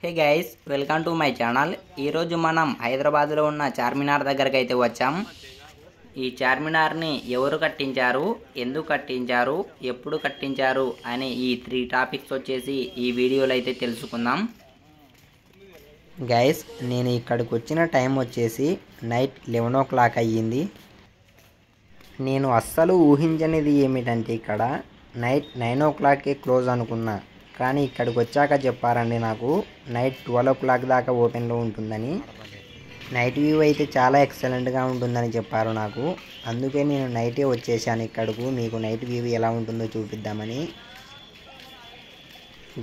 Hey guys, welcome to my channel. ఈరోజు మనం హైదరాబాద్లో ఉన్న చార్మినార్ దగ్గరికి అయితే వచ్చాం. ఈ చార్మినార్ని ఎవరు కట్టించారు, ఎందుకు కట్టించారు, ఎప్పుడు కట్టించారు అనే ఈ 3 టాపిక్స్ వచ్చేసి ఈ వీడియోలో అయితే తెలుసుకుందాం. గైస్, నేను ఇక్కడికి వచ్చిన టైం వచ్చేసి నైట్ 11 o'clock అయ్యింది. నేను అస్సలు ఊహించనిది ఏమిటంటే ఇక్కడ నైట్ 9 o'clock క్లోజ్ అనుకున్నా, కానీ ఇక్కడికి వచ్చాక చెప్పారండి నాకు నైట్ 12 o'clock దాకా ఓపెన్లో ఉంటుందని. నైట్ వ్యూ అయితే చాలా ఎక్సలెంట్గా ఉంటుందని చెప్పారు నాకు. అందుకే నేను నైటే వచ్చేసాను ఇక్కడకు, మీకు నైట్ వ్యూ ఎలా ఉంటుందో చూపిద్దామని.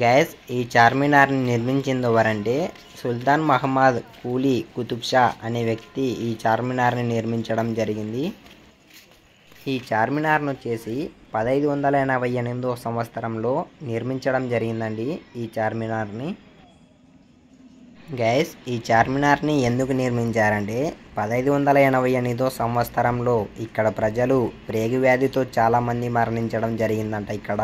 గైస్, ఈ చార్మినార్ని నిర్మించింది ఎవరంటే సుల్తాన్ మహమ్మద్ కూలీ కుతుబ్ షా అనే వ్యక్తి ఈ చార్మినార్ని నిర్మించడం జరిగింది. ఈ చార్మినార్ను వచ్చేసి 1588వ సంవత్సరంలో నిర్మించడం జరిగిందండి ఈ చార్మినార్ని. గైస్, ఈ చార్మినార్ని ఎందుకు నిర్మించారంటే 1588వ సంవత్సరంలో ఇక్కడ ప్రజలు ప్రేగు వ్యాధితో చాలామంది మరణించడం జరిగిందంట. ఇక్కడ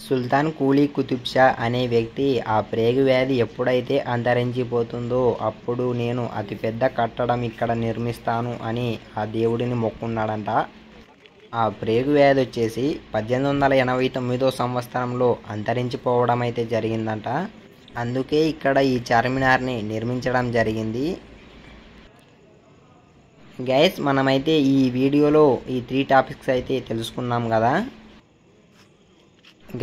సుల్తాన్ కూలీ కుతుబ్ షా అనే వ్యక్తి ఆ ప్రేగు వ్యాధి ఎప్పుడైతే అంతరించిపోతుందో అప్పుడు నేను అతిపెద్ద కట్టడం ఇక్కడ నిర్మిస్తాను అని ఆ దేవుడిని మొక్కున్నాడంట. ఆ ప్రేగు వ్యాధి వచ్చేసి 1889వ సంవత్సరంలో అంతరించిపోవడం అయితే జరిగిందంట. అందుకే ఇక్కడ ఈ చార్మినార్ని నిర్మించడం జరిగింది. గైస్, మనమైతే ఈ వీడియోలో ఈ 3 టాపిక్స్ అయితే తెలుసుకున్నాం కదా.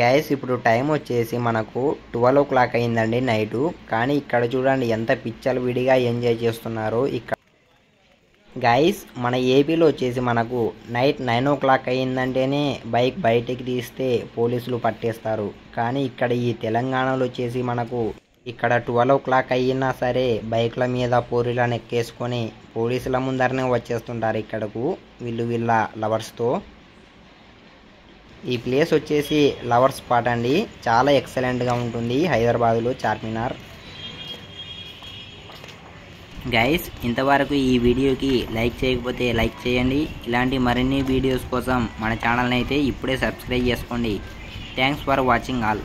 గైస్, ఇప్పుడు టైం వచ్చేసి మనకు 12 o'clock అయిందండి నైటు. కానీ ఇక్కడ చూడండి ఎంత పిచ్చలు విడిగా ఎంజాయ్ చేస్తున్నారో. ఇక్కడ గైస్, మన ఏపీలో వచ్చేసి మనకు నైట్ 9 o'clock అయిందంటేనే బైక్ బయటికి తీస్తే పోలీసులు పట్టేస్తారు. కానీ ఇక్కడ ఈ తెలంగాణలో వచ్చేసి మనకు ఇక్కడ 12 o'clock అయినా సరే బైక్ల మీద పోరీలను ఎక్కేసుకొని పోలీసుల ముందరనే వచ్చేస్తుంటారు ఇక్కడకు వీళ్ళ లవర్స్తో. ఈ ప్లేస్ వచ్చేసి లవర్స్ స్పాట్ అండి, చాలా ఎక్సలెంట్గా ఉంటుంది హైదరాబాద్లో చార్మినార్. గైస్, ఇంతవరకు ఈ వీడియోకి లైక్ చేయకపోతే లైక్ చేయండి. ఇలాంటి మరిన్ని వీడియోస్ కోసం మన ఛానల్ని అయితే ఇప్పుడే సబ్స్క్రైబ్ చేసుకోండి. Thanks for watching all.